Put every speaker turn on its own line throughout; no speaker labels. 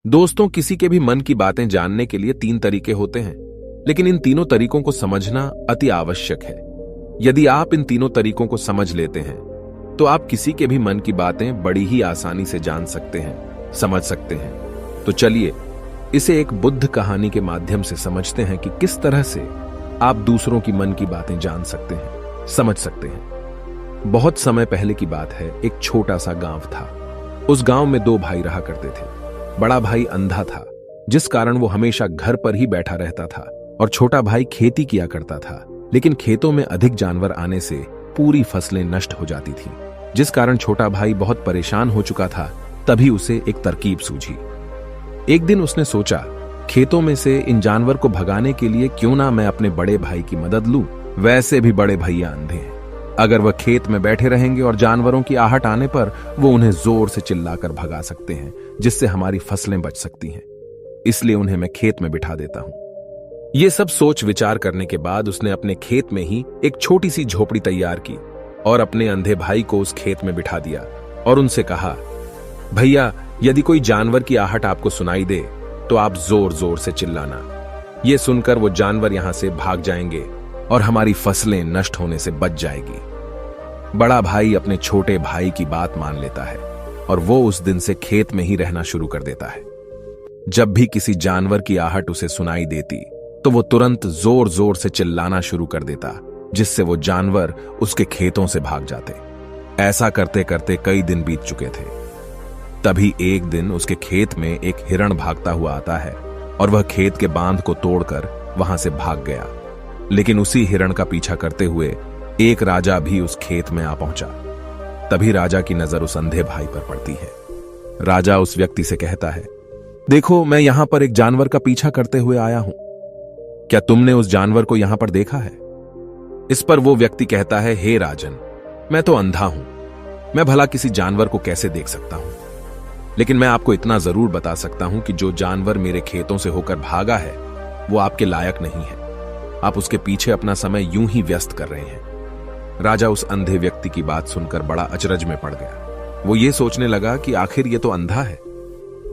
दोस्तों, किसी के भी मन की बातें जानने के लिए 3 तरीके होते हैं, लेकिन इन तीनों तरीकों को समझना अति आवश्यक है। यदि आप इन तीनों तरीकों को समझ लेते हैं, तो आप किसी के भी मन की बातें बड़ी ही आसानी से जान सकते हैं, समझ सकते हैं। तो चलिए इसे एक बुद्ध कहानी के माध्यम से समझते हैं कि किस तरह से आप दूसरों की मन की बातें जान सकते हैं, समझ सकते हैं। बहुत समय पहले की बात है, एक छोटा सा गांव था। उस गांव में 2 भाई रहा करते थे। बड़ा भाई अंधा था, जिस कारण वो हमेशा घर पर ही बैठा रहता था, और छोटा भाई खेती किया करता था, लेकिन खेतों में अधिक जानवर आने से पूरी फसलें नष्ट हो जाती थीं, जिस कारण छोटा भाई बहुत परेशान हो चुका था। तभी उसे एक तरकीब सूझी। एक दिन उसने सोचा, खेतों में से इन जानवर को भगाने के लिए क्यों ना मैं अपने बड़े भाई की मदद लूं। वैसे भी बड़े भैया अंधे हैं, अगर वह खेत में बैठे रहेंगे और जानवरों की आहट आने पर वो उन्हें जोर से चिल्लाकर भगा सकते हैं, जिससे हमारी फसलें बच सकती हैं। इसलिए उन्हें मैं खेत में बिठा देता हूं। ये सब सोच विचार करने के बाद उसने अपने खेत में ही एक छोटी सी झोपड़ी तैयार की और अपने अंधे भाई को उस खेत में बिठा दिया और उनसे कहा, भैया, यदि कोई जानवर की आहट आपको सुनाई दे तो आप जोर जोर से चिल्लाना। ये सुनकर वो जानवर यहां से भाग जाएंगे और हमारी फसलें नष्ट होने से बच जाएगी। बड़ा भाई अपने छोटे भाई की बात मान लेता है और वो उस दिन से खेत में ही रहना शुरू कर देता है। जब भी किसी जानवर की आहट उसे सुनाई देती तो वो तुरंत जोर जोर से चिल्लाना शुरू कर देता, जिससे वो जानवर उसके खेतों से भाग जाते। ऐसा करते करते कई दिन बीत चुके थे। तभी एक दिन उसके खेत में एक हिरण भागता हुआ आता है और वह खेत के बांध को तोड़कर वहां से भाग गया। लेकिन उसी हिरण का पीछा करते हुए एक राजा भी उस खेत में आ पहुंचा। तभी राजा की नजर उस अंधे भाई पर पड़ती है। राजा उस व्यक्ति से कहता है, देखो, मैं यहां पर एक जानवर का पीछा करते हुए आया हूं। क्या तुमने उस जानवर को यहां पर देखा है? इस पर वो व्यक्ति कहता है, हे राजन, मैं तो अंधा हूं, मैं भला किसी जानवर को कैसे देख सकता हूं। लेकिन मैं आपको इतना जरूर बता सकता हूं कि जो जानवर मेरे खेतों से होकर भागा है वो आपके लायक नहीं है। आप उसके पीछे अपना समय यूं ही व्यस्त कर रहे हैं। राजा उस अंधे व्यक्ति की बात सुनकर बड़ा अचरज में पड़ गया। वो ये सोचने लगा कि आखिर ये तो अंधा है,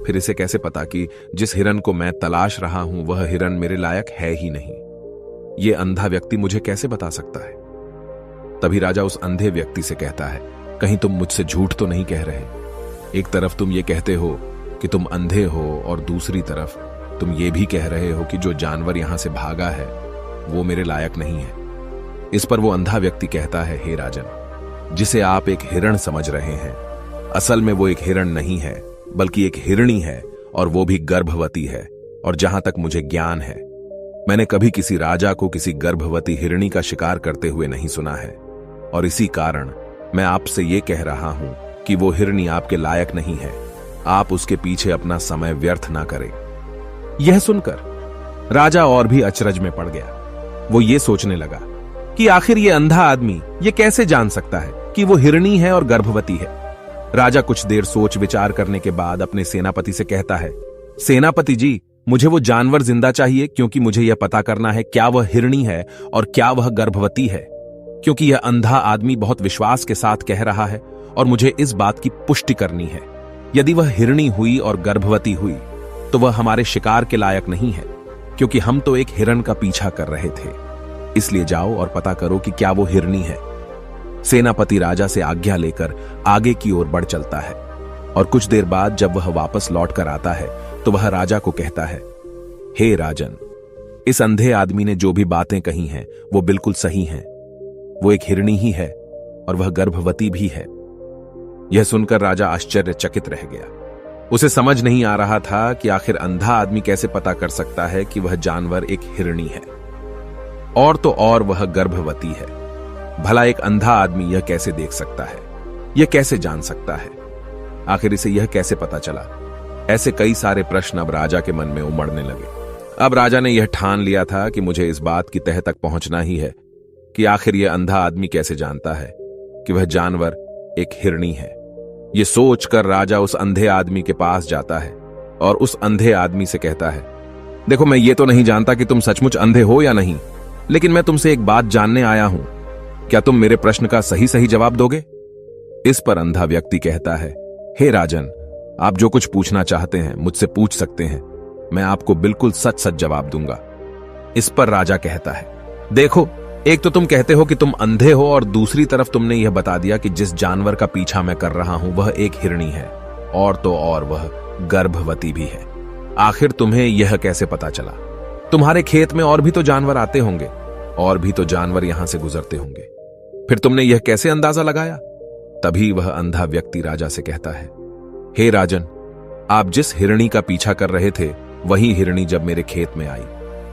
फिर इसे कैसे पता कि जिस हिरन को मैं तलाश रहा हूं वह हिरन मेरे लायक है ही नहीं। ये अंधा व्यक्ति मुझे कैसे बता सकता है? तभी राजा उस अंधे व्यक्ति से कहता है, कहीं तुम मुझसे झूठ तो नहीं कह रहे? एक तरफ तुम ये कहते हो कि तुम अंधे हो और दूसरी तरफ तुम ये भी कह रहे हो कि जो जानवर यहां से भागा है वो मेरे लायक नहीं है। इस पर वो अंधा व्यक्ति कहता है, हे राजन, जिसे आप एक हिरण समझ रहे हैं, असल में वो एक हिरण नहीं है, बल्कि एक हिरणी है, और वो भी गर्भवती है। और जहां तक मुझे ज्ञान है, मैंने कभी किसी राजा को किसी गर्भवती हिरणी का शिकार करते हुए नहीं सुना है। और इसी कारण मैं आपसे ये कह रहा हूं कि वो हिरणी आपके लायक नहीं है। आप उसके पीछे अपना समय व्यर्थ ना करें। यह सुनकर राजा और भी अचरज में पड़ गया। वो ये सोचने लगा कि आखिर ये अंधा आदमी ये कैसे जान सकता है कि वो हिरणी है और गर्भवती है। राजा कुछ देर सोच विचार करने के बाद अपने सेनापति से कहता है, सेनापति जी, मुझे वो जानवर जिंदा चाहिए, क्योंकि मुझे यह पता करना है क्या वह हिरणी है और क्या वह गर्भवती है। क्योंकि यह अंधा आदमी बहुत विश्वास के साथ कह रहा है और मुझे इस बात की पुष्टि करनी है। यदि वह हिरणी हुई और गर्भवती हुई तो वह हमारे शिकार के लायक नहीं है, क्योंकि हम तो एक हिरण का पीछा कर रहे थे। इसलिए जाओ और पता करो कि क्या वो हिरणी है। सेनापति राजा से आज्ञा लेकर आगे की ओर बढ़ चलता है और कुछ देर बाद जब वह वापस लौट कर आता है तो वह राजा को कहता है, हे राजन, इस अंधे आदमी ने जो भी बातें कही हैं वो बिल्कुल सही हैं। वो एक हिरणी ही है और वह गर्भवती भी है। यह सुनकर राजा आश्चर्यचकित रह गया। उसे समझ नहीं आ रहा था कि आखिर अंधा आदमी कैसे पता कर सकता है कि वह जानवर एक हिरणी है, और तो और वह गर्भवती है। भला एक अंधा आदमी यह कैसे देख सकता है? यह कैसे जान सकता है? आखिर इसे यह कैसे पता चला? ऐसे कई सारे प्रश्न अब राजा के मन में उमड़ने लगे। अब राजा ने यह ठान लिया था कि मुझे इस बात की तह तक पहुंचना ही है कि आखिर यह अंधा आदमी कैसे जानता है कि वह जानवर एक हिरणी है। यह सोचकर राजा उस अंधे आदमी के पास जाता है और उस अंधे आदमी से कहता है, देखो, मैं ये तो नहीं जानता कि तुम सचमुच अंधे हो या नहीं, लेकिन मैं तुमसे एक बात जानने आया हूं। क्या तुम मेरे प्रश्न का सही सही जवाब दोगे? इस पर अंधा व्यक्ति कहता है, हे राजन, आप जो कुछ पूछना चाहते हैं मुझसे पूछ सकते हैं, मैं आपको बिल्कुल सच सच जवाब दूंगा। इस पर राजा कहता है, देखो, एक तो तुम कहते हो कि तुम अंधे हो और दूसरी तरफ तुमने यह बता दिया कि जिस जानवर का पीछा मैं कर रहा हूं वह एक हिरणी है, और तो और वह गर्भवती भी है। आखिर तुम्हें यह कैसे पता चला? तुम्हारे खेत में और भी तो जानवर आते होंगे, और भी तो जानवर यहां से गुजरते होंगे, फिर तुमने यह कैसे अंदाजा लगाया? तभी वह अंधा व्यक्ति राजा से कहता है, हे राजन, आप जिस हिरणी का पीछा कर रहे थे वही हिरणी जब मेरे खेत में आई,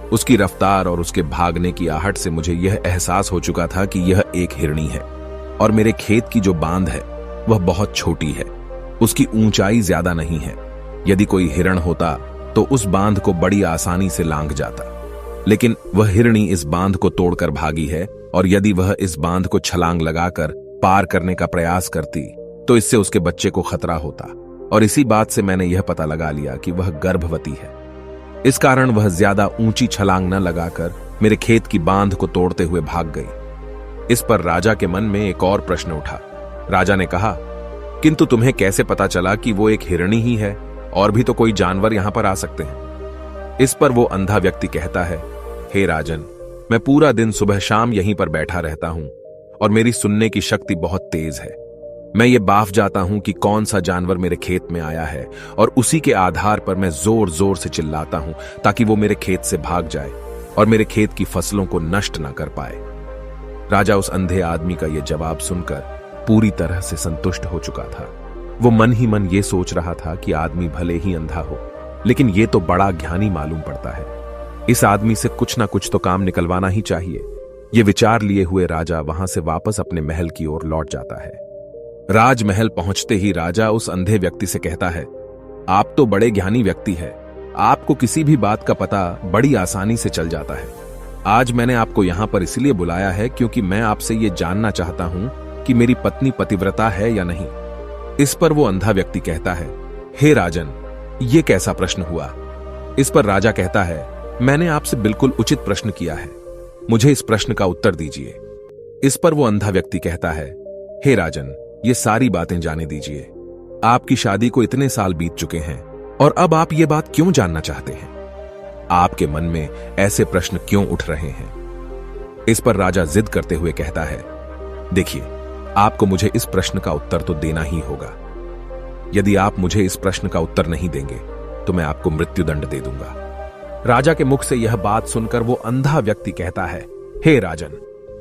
उसकी रफ्तार और उसके भागने की आहट से मुझे यह एहसास हो चुका था कि यह एक हिरणी है, और मेरे खेत की जो बांध है वह बहुत छोटी है, उसकी ऊंचाई ज्यादा नहीं है। यदि कोई हिरण होता तो उस बांध को बड़ी आसानी से लांघ जाता, लेकिन वह हिरणी इस बांध को तोड़कर भागी है, और यदि वह इस बांध को छलांग लगाकर पार करने का प्रयास करती तो इससे उसके बच्चे को खतरा होता, और इसी बात से मैंने यह पता लगा लिया कि वह गर्भवती है। इस कारण वह ज्यादा ऊंची छलांग न लगाकर मेरे खेत की बांध को तोड़ते हुए भाग गई। इस पर राजा के मन में एक और प्रश्न उठा। राजा ने कहा, किंतु तुम्हें कैसे पता चला कि वो एक हिरणी ही है? और भी तो कोई जानवर यहां पर आ सकते हैं। इस पर वो अंधा व्यक्ति कहता है, हे राजन, मैं पूरा दिन सुबह शाम यहीं पर बैठा रहता हूं, और मेरी सुनने की शक्ति बहुत तेज है। मैं ये बाफ जाता हूं कि कौन सा जानवर मेरे खेत में आया है, और उसी के आधार पर मैं जोर जोर से चिल्लाता हूं ताकि वो मेरे खेत से भाग जाए और मेरे खेत की फसलों को नष्ट न कर पाए। राजा उस अंधे आदमी का यह जवाब सुनकर पूरी तरह से संतुष्ट हो चुका था। वो मन ही मन ये सोच रहा था कि आदमी भले ही अंधा हो, लेकिन ये तो बड़ा ज्ञानी मालूम पड़ता है। इस आदमी से कुछ ना कुछ तो काम निकलवाना ही चाहिए। ये विचार लिए हुए राजा वहां से वापस अपने महल की ओर लौट जाता है। राजमहल पहुंचते ही राजा उस अंधे व्यक्ति से कहता है, आप तो बड़े ज्ञानी व्यक्ति है, आपको किसी भी बात का पता बड़ी आसानी से चल जाता है। आज मैंने आपको यहां पर इसलिए बुलाया है क्योंकि मैं आपसे ये जानना चाहता हूं कि मेरी पत्नी पतिव्रता है या नहीं। इस पर वो अंधा व्यक्ति कहता है, हे राजन, ये कैसा प्रश्न हुआ? इस पर राजा कहता है, मैंने आपसे बिल्कुल उचित प्रश्न किया है, मुझे इस प्रश्न का उत्तर दीजिए। इस पर वो अंधा व्यक्ति कहता है, हे राजन, ये सारी बातें जाने दीजिए। आपकी शादी को इतने साल बीत चुके हैं, और अब आप ये बात क्यों जानना चाहते हैं? आपके मन में ऐसे प्रश्न क्यों उठ रहे हैं? इस पर राजा जिद करते हुए कहता है, देखिए, आपको मुझे इस प्रश्न का उत्तर तो देना ही होगा। यदि आप मुझे इस प्रश्न का उत्तर नहीं देंगे तो मैं आपको मृत्युदंड दे दूंगा। राजा के मुख से यह बात सुनकर वो अंधा व्यक्ति कहता है, हे राजन,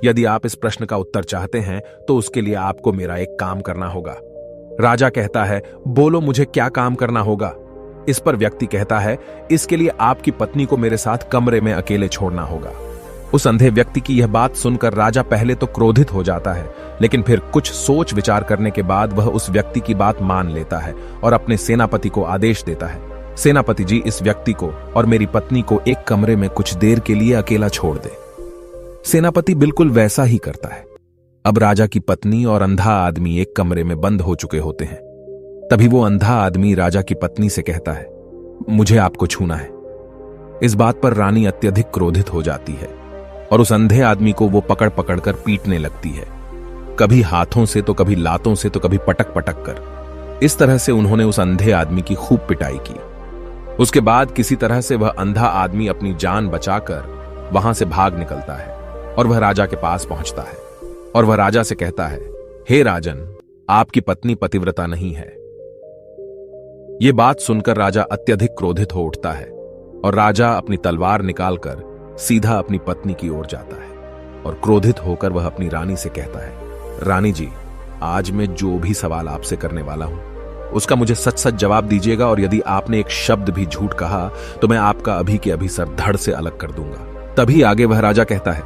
यदि आप इस प्रश्न का उत्तर चाहते हैं तो उसके लिए आपको मेरा एक काम करना होगा। राजा कहता है, बोलो, मुझे क्या काम करना होगा? इस पर व्यक्ति कहता है, इसके लिए आपकी पत्नी को मेरे साथ कमरे में अकेले छोड़ना होगा। उस अंधे व्यक्ति की यह बात सुनकर राजा पहले तो क्रोधित हो जाता है, लेकिन फिर कुछ सोच विचार करने के बाद वह उस व्यक्ति की बात मान लेता है और अपने सेनापति को आदेश देता है, सेनापति जी, इस व्यक्ति को और मेरी पत्नी को एक कमरे में कुछ देर के लिए अकेला छोड़ दे। सेनापति बिल्कुल वैसा ही करता है। अब राजा की पत्नी और अंधा आदमी एक कमरे में बंद हो चुके होते हैं। तभी वो अंधा आदमी राजा की पत्नी से कहता है, मुझे आपको छूना है। इस बात पर रानी अत्यधिक क्रोधित हो जाती है और उस अंधे आदमी को वो पकड़ पकड़ कर पीटने लगती है, कभी हाथों से तो कभी लातों से तो कभी पटक पटक कर। इस तरह से उन्होंने उस अंधे आदमी की खूब पिटाई की। उसके बाद किसी तरह से वह अंधा आदमी अपनी जान बचाकर वहां से भाग निकलता है और वह राजा के पास पहुंचता है और वह राजा से कहता है, हे राजन, आपकी पत्नी पतिव्रता नहीं है। यह बात सुनकर राजा अत्यधिक क्रोधित हो उठता है और राजा अपनी तलवार निकालकर सीधा अपनी पत्नी की ओर जाता है और क्रोधित होकर वह अपनी रानी से कहता है, रानी जी, आज मैं जो भी सवाल आपसे करने वाला हूं उसका मुझे सच सच जवाब दीजिएगा, और यदि आपने एक शब्द भी झूठ कहा तो मैं आपका अभी के अभी सर धड़ से अलग कर दूंगा। तभी आगे वह राजा कहता है,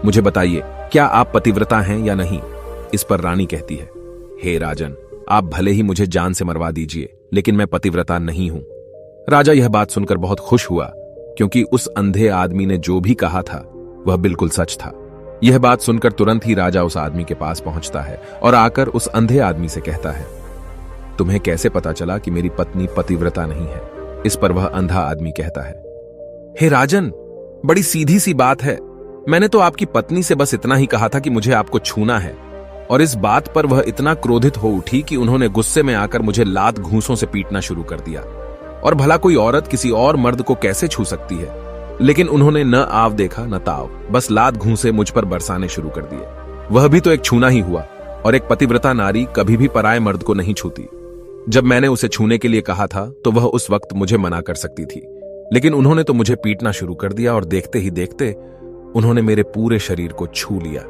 मुझे बताइए, क्या आप पतिव्रता हैं या नहीं? इस पर रानी कहती है, हे राजन, आप भले ही मुझे जान से मरवा दीजिए, लेकिन मैं पतिव्रता नहीं हूं। राजा यह बात सुनकर बहुत खुश हुआ, क्योंकि उस अंधे आदमी ने जो भी कहा था वह बिल्कुल सच था। यह बात सुनकर तुरंत ही राजा उस आदमी के पास पहुंचता है और आकर उस अंधे आदमी से कहता है, तुम्हें कैसे पता चला कि मेरी पत्नी पतिव्रता नहीं है? इस पर वह अंधा आदमी कहता है, हे राजन, बड़ी सीधी सी बात है, मैंने तो आपकी पत्नी से बस इतना ही कहा था कि मुझे आपको छूना है, और इस बात पर वह इतना क्रोधित हो उठी कि उन्होंने गुस्से में आकर मुझे लात घूंसों से पीटना शुरू कर दिया। और भला कोई औरत किसी और मर्द को कैसे छू सकती है, लेकिन उन्होंने न आव देखा न ताव, बस लात घूंसे मुझ पर बरसाने शुरू कर दिए। वह भी तो एक छूना ही हुआ, और एक पतिव्रता नारी कभी भी पराये मर्द को नहीं छूती। जब मैंने उसे छूने के लिए कहा था तो वह उस वक्त मुझे मना कर सकती थी, लेकिन उन्होंने तो मुझे पीटना शुरू कर दिया और देखते ही देखते उन्होंने मेरे पूरे शरीर को छू लिया।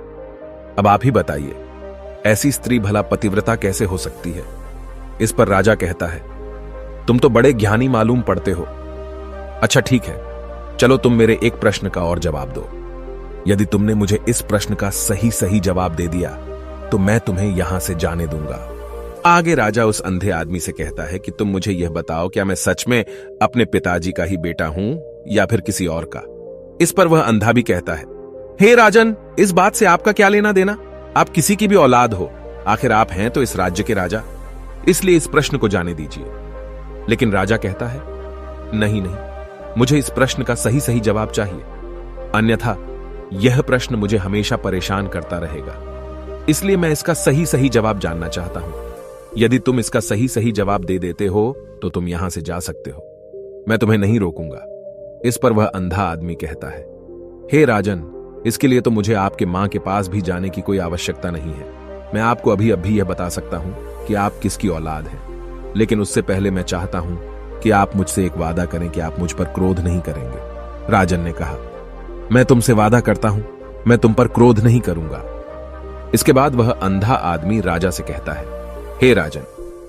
अब आप ही बताइए, ऐसी स्त्री भला पतिव्रता कैसे हो सकती है? इस पर राजा कहता है, तुम तो बड़े ज्ञानी मालूम पड़ते हो। अच्छा ठीक है, चलो तुम मेरे एक प्रश्न का और जवाब दो। यदि तुमने मुझे इस प्रश्न का सही सही जवाब दे दिया तो मैं तुम्हें यहां से जाने दूंगा। आगे राजा उस अंधे आदमी से कहता है कि तुम मुझे यह बताओ, क्या मैं सच में अपने पिताजी का ही बेटा हूं या फिर किसी और का? इस पर वह अंधा भी कहता है, हे राजन, इस बात से आपका क्या लेना देना? आप किसी की भी औलाद हो, आखिर आप हैं तो इस राज्य के राजा, इसलिए इस प्रश्न को जाने दीजिए। लेकिन राजा कहता है, नहीं नहीं, मुझे इस प्रश्न का सही सही जवाब चाहिए, अन्यथा यह प्रश्न मुझे हमेशा परेशान करता रहेगा। इसलिए मैं इसका सही सही जवाब जानना चाहता हूं। यदि तुम इसका सही सही जवाब दे देते हो तो तुम यहां से जा सकते हो, मैं तुम्हें नहीं रोकूंगा। इस पर वह अंधा आदमी कहता है, हे राजन, इसके लिए तो मुझे आपके मां के पास भी जाने की कोई आवश्यकता नहीं है। मैं आपको अभी अभी यह बता सकता हूं कि आप किसकी औलाद हैं, लेकिन उससे पहले मैं चाहता हूं कि आप मुझसे एक वादा करें कि आप मुझ पर क्रोध नहीं करेंगे। राजन ने कहा, मैं तुमसे वादा करता हूं, मैं तुम पर क्रोध नहीं करूंगा। इसके बाद वह अंधा आदमी राजा से कहता है, हे राजन,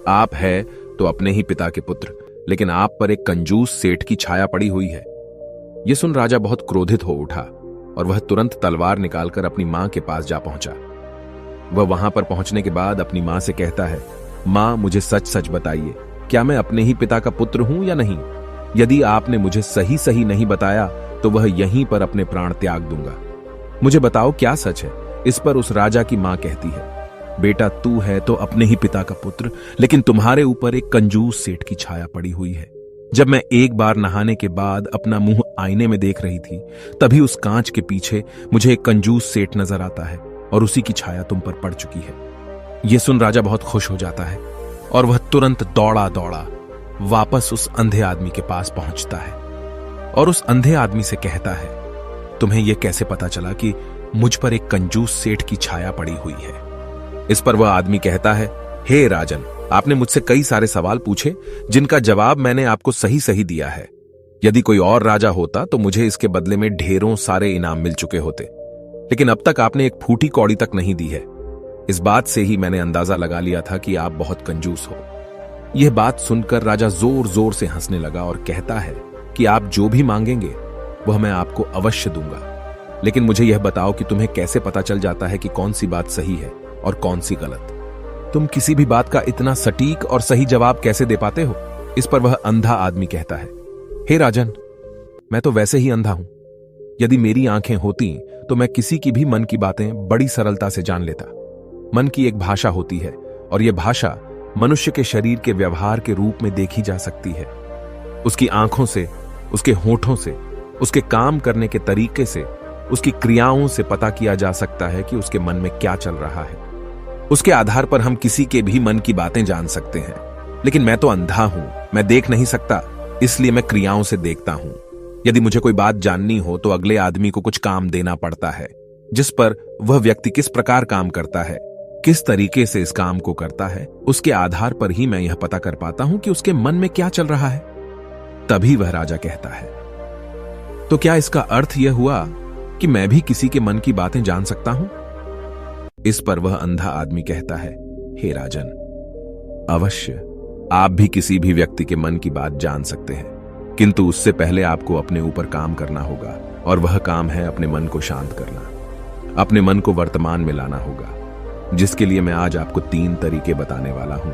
आप है तो अपने ही पिता के पुत्र, लेकिन आप पर एक कंजूस सेठ की छाया पड़ी हुई है। यह सुन राजा बहुत क्रोधित हो उठा और वह तुरंत तलवार निकालकर अपनी मां के पास जा पहुंचा। वह वहां पर पहुंचने के बाद अपनी मां से कहता है, मां, मुझे सच सच बताइए, क्या मैं अपने ही पिता का पुत्र हूं या नहीं? यदि आपने मुझे सही सही नहीं बताया तो वह यहीं पर अपने प्राण त्याग दूंगा। मुझे बताओ क्या सच है? इस पर उस राजा की मां कहती है, बेटा, तू है तो अपने ही पिता का पुत्र, लेकिन तुम्हारे ऊपर एक कंजूस सेठ की छाया पड़ी हुई है। जब मैं एक बार नहाने के बाद अपना मुंह आईने में देख रही थी, तभी उस कांच के पीछे मुझे एक कंजूस सेठ नजर आता है और उसी की छाया तुम पर पड़ चुकी है। यह सुन राजा बहुत खुश हो जाता है और वह तुरंत दौड़ा दौड़ा वापस उस अंधे आदमी के पास पहुंचता है और उस अंधे आदमी से कहता है, तुम्हें यह कैसे पता चला कि मुझ पर एक कंजूस सेठ की छाया पड़ी हुई है? इस पर वह आदमी कहता है, हे राजन, आपने मुझसे कई सारे सवाल पूछे जिनका जवाब मैंने आपको सही सही दिया है। यदि कोई और राजा होता तो मुझे इसके बदले में ढेरों सारे इनाम मिल चुके होते, लेकिन अब तक आपने एक फूटी कौड़ी तक नहीं दी है। इस बात से ही मैंने अंदाजा लगा लिया था कि आप बहुत कंजूस हो। यह बात सुनकर राजा जोर जोर से हंसने लगा और कहता है कि आप जो भी मांगेंगे वह मैं आपको अवश्य दूंगा, लेकिन मुझे यह बताओ कि तुम्हें कैसे पता चल जाता है कि कौन सी बात सही है और कौन सी गलत? तुम किसी भी बात का इतना सटीक और सही जवाब कैसे दे पाते हो? इस पर वह अंधा आदमी कहता है, हे राजन, मैं तो वैसे ही अंधा हूं। यदि मेरी आंखें होती तो मैं किसी की भी मन की बातें बड़ी सरलता से जान लेता। मन की एक भाषा होती है और यह भाषा मनुष्य के शरीर के व्यवहार के रूप में देखी जा सकती है। उसकी आंखों से, उसके होठों से, उसके काम करने के तरीके से, उसकी क्रियाओं से पता किया जा सकता है कि उसके मन में क्या चल रहा है। उसके आधार पर हम किसी के भी मन की बातें जान सकते हैं, लेकिन मैं तो अंधा हूं, मैं देख नहीं सकता, इसलिए मैं क्रियाओं से देखता हूं। यदि मुझे कोई बात जाननी हो तो अगले आदमी को कुछ काम देना पड़ता है, जिस पर वह व्यक्ति किस प्रकार काम करता है, किस तरीके से इस काम को करता है, उसके आधार पर ही मैं यह पता कर पाता हूं कि उसके मन में क्या चल रहा है। तभी वह राजा कहता है, तो क्या इसका अर्थ यह हुआ कि मैं भी किसी के मन की बातें जान सकता हूं? इस पर वह अंधा आदमी कहता है, हे राजन, अवश्य आप भी किसी भी व्यक्ति के मन की बात जान सकते हैं, किंतु उससे पहले आपको अपने ऊपर काम करना होगा, और वह काम है अपने मन को शांत करना, अपने मन को वर्तमान में लाना होगा, जिसके लिए मैं आज आपको 3 तरीके बताने वाला हूं।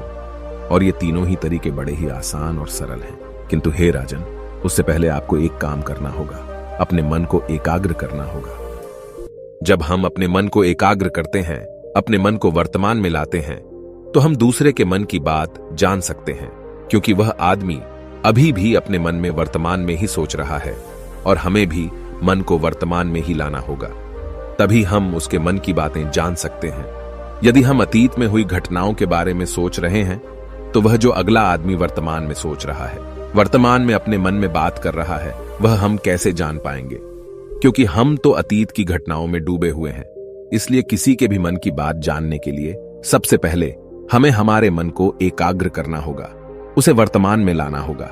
और ये तीनों ही तरीके बड़े ही आसान और सरल हैं, किंतु हे राजन, उससे पहले आपको एक काम करना होगा, अपने मन को एकाग्र करना होगा। जब हम अपने मन को एकाग्र करते हैं, अपने मन को वर्तमान में लाते हैं, तो हम दूसरे के मन की बात जान सकते हैं, क्योंकि वह आदमी अभी भी अपने मन में वर्तमान में ही सोच रहा है, और हमें भी मन को वर्तमान में ही लाना होगा, तभी हम उसके मन की बातें जान सकते हैं। यदि हम अतीत में हुई घटनाओं के बारे में सोच रहे हैं तो वह जो अगला आदमी वर्तमान में सोच रहा है, वर्तमान में अपने मन में बात कर रहा है, वह हम कैसे जान पाएंगे? क्योंकि हम तो अतीत की घटनाओं में डूबे हुए हैं। इसलिए किसी के भी मन की बात जानने के लिए सबसे पहले हमें हमारे मन को एकाग्र करना होगा, उसे वर्तमान में लाना होगा।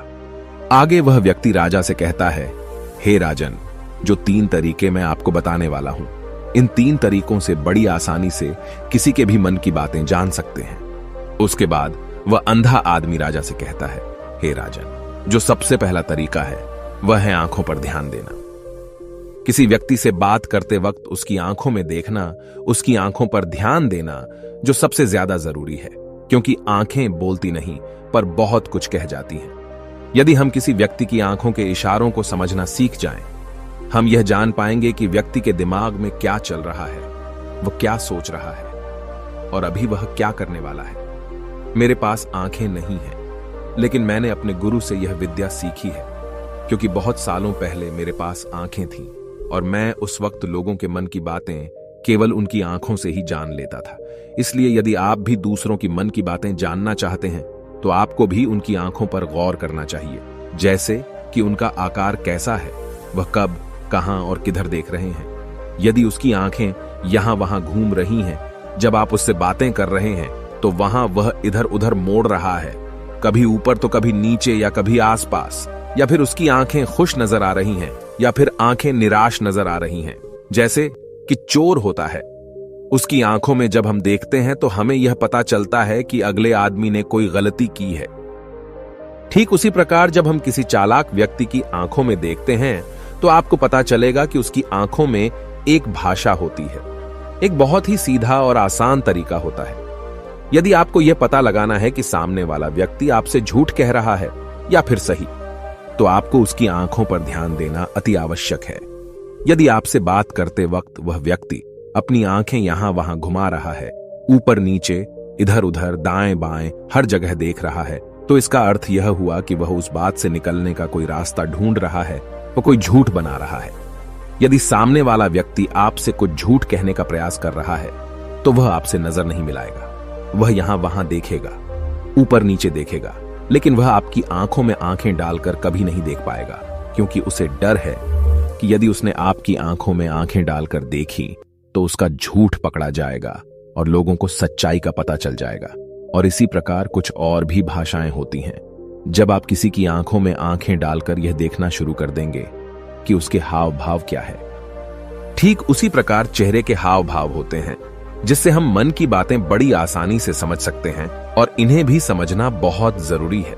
आगे वह व्यक्ति राजा से कहता है, हे राजन, जो 3 तरीके मैं आपको बताने वाला हूं, इन 3 तरीकों से बड़ी आसानी से किसी के भी मन की बातें जान सकते हैं। उसके बाद वह अंधा आदमी राजा से कहता है, हे राजन, जो सबसे पहला तरीका है वह है आंखों पर ध्यान देना। किसी व्यक्ति से बात करते वक्त उसकी आंखों में देखना, उसकी आंखों पर ध्यान देना जो सबसे ज्यादा जरूरी है, क्योंकि आंखें बोलती नहीं पर बहुत कुछ कह जाती हैं। यदि हम किसी व्यक्ति की आंखों के इशारों को समझना सीख जाएं, हम यह जान पाएंगे कि व्यक्ति के दिमाग में क्या चल रहा है, वह क्या सोच रहा है और अभी वह क्या करने वाला है। मेरे पास आंखें नहीं हैं, लेकिन मैंने अपने गुरु से यह विद्या सीखी है, क्योंकि बहुत सालों पहले मेरे पास आंखें थीं और मैं उस वक्त लोगों के मन की बातें केवल उनकी आंखों से ही जान लेता था। इसलिए यदि आप भी दूसरों की मन की बातें जानना चाहते हैं तो आपको भी उनकी आंखों पर गौर करना चाहिए, जैसे कि उनका आकार कैसा है, वह कब, कहां और किधर देख रहे हैं। यदि उसकी आंखें यहां वहां घूम रही हैं, जब आप उससे बातें कर रहे हैं तो वहां वह इधर उधर मोड़ रहा है, कभी ऊपर तो कभी नीचे या कभी आसपास, या फिर उसकी आंखें खुश नजर आ रही हैं या फिर आंखें निराश नजर आ रही हैं, जैसे कि चोर होता है। उसकी आंखों में जब हम देखते हैं तो हमें यह पता चलता है कि अगले आदमी ने कोई गलती की है। ठीक उसी प्रकार जब हम किसी चालाक व्यक्ति की आंखों में देखते हैं तो आपको पता चलेगा कि उसकी आंखों में एक भाषा होती है। एक बहुत ही सीधा और आसान तरीका होता है। यदि आपको यह पता लगाना है कि सामने वाला व्यक्ति आपसे झूठ कह रहा है या फिर सही, तो आपको उसकी आंखों पर ध्यान देना अति आवश्यक है। यदि आपसे बात करते वक्त वह व्यक्ति अपनी आंखें यहां वहां घुमा रहा है, ऊपर नीचे, इधर उधर, दाएं बाएं, हर जगह देख रहा है, तो इसका अर्थ यह हुआ कि वह उस बात से निकलने का कोई रास्ता ढूंढ रहा है, वह कोई झूठ बना रहा है। यदि सामने वाला व्यक्ति आपसे कुछ झूठ कहने का प्रयास कर रहा है तो वह आपसे नजर नहीं मिलाएगा। वह यहां वहां देखेगा, ऊपर नीचे देखेगा, लेकिन वह आपकी आंखों में आंखें डालकर कभी नहीं देख पाएगा, क्योंकि उसे डर है कि यदि उसने आपकी आंखों में आंखें डालकर देखी तो उसका झूठ पकड़ा जाएगा और लोगों को सच्चाई का पता चल जाएगा। और इसी प्रकार कुछ और भी भाषाएं होती हैं। जब आप किसी की आंखों में आंखें डालकर यह देखना शुरू कर देंगे कि उसके हाव भाव क्या है, ठीक उसी प्रकार चेहरे के हाव भाव होते हैं, जिससे हम मन की बातें बड़ी आसानी से समझ सकते हैं और इन्हें भी समझना बहुत जरूरी है।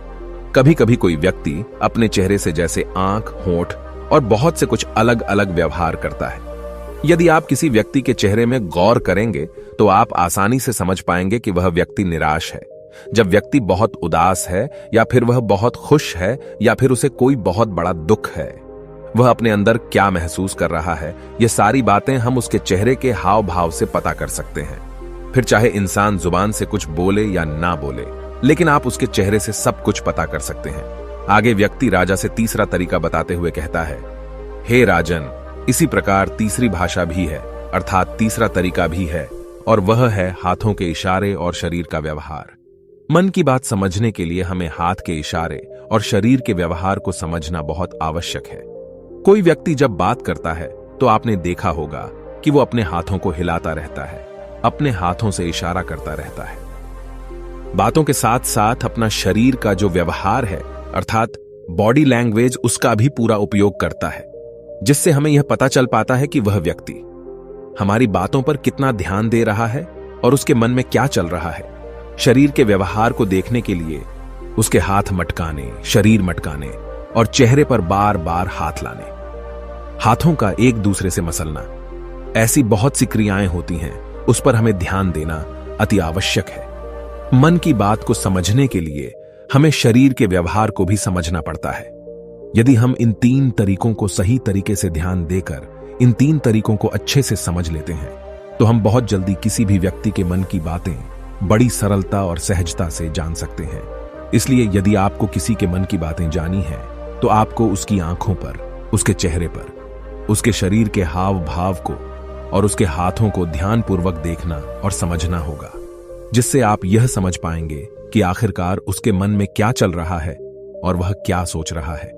कभी कभी कोई व्यक्ति अपने चेहरे से जैसे आंख, होंठ और बहुत से कुछ अलग अलग व्यवहार करता है। यदि आप किसी व्यक्ति के चेहरे में गौर करेंगे तो आप आसानी से समझ पाएंगे कि वह व्यक्ति निराश है, जब व्यक्ति बहुत उदास है, या फिर वह बहुत खुश है, या फिर उसे कोई बहुत बड़ा दुख है। वह अपने अंदर क्या महसूस कर रहा है, ये सारी बातें हम उसके चेहरे के हाव भाव से पता कर सकते हैं। फिर चाहे इंसान जुबान से कुछ बोले या ना बोले, लेकिन आप उसके चेहरे से सब कुछ पता कर सकते हैं। आगे व्यक्ति राजा से तीसरा तरीका बताते हुए कहता है, हे राजन, इसी प्रकार तीसरी भाषा भी है, अर्थात तीसरा तरीका भी है, और वह है हाथों के इशारे और शरीर का व्यवहार। मन की बात समझने के लिए हमें हाथ के इशारे और शरीर के व्यवहार को समझना बहुत आवश्यक है। कोई व्यक्ति जब बात करता है तो आपने देखा होगा कि वो अपने हाथों को हिलाता रहता है, अपने हाथों से इशारा करता रहता है। बातों के साथ साथ अपना शरीर का जो व्यवहार है, अर्थात बॉडी लैंग्वेज, उसका भी पूरा उपयोग करता है, जिससे हमें यह पता चल पाता है कि वह व्यक्ति हमारी बातों पर कितना ध्यान दे रहा है और उसके मन में क्या चल रहा है। शरीर के व्यवहार को देखने के लिए उसके हाथ मटकाने, शरीर मटकाने और चेहरे पर बार बार हाथ लाने, हाथों का एक दूसरे से मसलना, ऐसी बहुत सी क्रियाएं होती हैं, उस पर हमें ध्यान देना अति आवश्यक है। मन की बात को समझने के लिए हमें शरीर के व्यवहार को भी समझना पड़ता है। यदि हम इन 3 तरीकों को सही तरीके से ध्यान देकर इन 3 तरीकों को अच्छे से समझ लेते हैं तो हम बहुत जल्दी किसी भी व्यक्ति के मन की बातें बड़ी सरलता और सहजता से जान सकते हैं। इसलिए यदि आपको किसी के मन की बातें जानी है तो आपको उसकी आंखों पर, उसके चेहरे पर, उसके शरीर के हाव भाव को और उसके हाथों को ध्यानपूर्वक देखना और समझना होगा, जिससे आप यह समझ पाएंगे कि आखिरकार उसके मन में क्या चल रहा है और वह क्या सोच रहा है।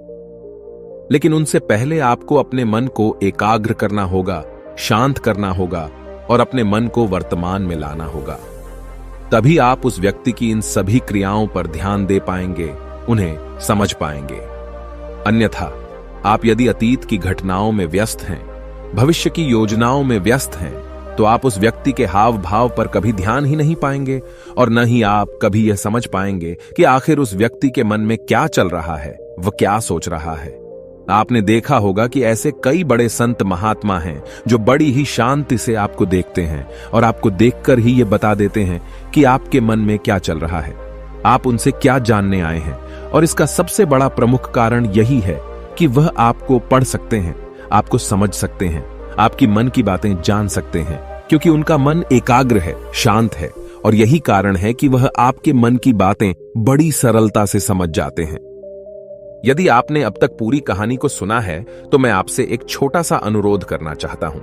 लेकिन उनसे पहले आपको अपने मन को एकाग्र करना होगा, शांत करना होगा और अपने मन को वर्तमान में लाना होगा। तभी आप उस व्यक्ति की इन सभी क्रियाओं पर ध्यान दे पाएंगे, उन्हें समझ पाएंगे। अन्यथा आप यदि अतीत की घटनाओं में व्यस्त हैं, भविष्य की योजनाओं में व्यस्त हैं, तो आप उस व्यक्ति के हाव भाव पर कभी ध्यान ही नहीं पाएंगे और न ही आप कभी यह समझ पाएंगे कि आखिर उस व्यक्ति के मन में क्या चल रहा है, वह क्या सोच रहा है। आपने देखा होगा कि ऐसे कई बड़े संत महात्मा हैं जो बड़ी ही शांति से आपको देखते हैं और आपको देखकर ही ये बता देते हैं कि आपके मन में क्या चल रहा है, आप उनसे क्या जानने आए हैं। और इसका सबसे बड़ा प्रमुख कारण यही है कि वह आपको पढ़ सकते हैं, आपको समझ सकते हैं, आपकी मन की बातें जान सकते हैं, क्योंकि उनका मन एकाग्र है, शांत है। और यही कारण है कि वह आपके मन की बातें बड़ी सरलता से समझ जाते हैं। यदि आपने अब तक पूरी कहानी को सुना है तो मैं आपसे एक छोटा सा अनुरोध करना चाहता हूं।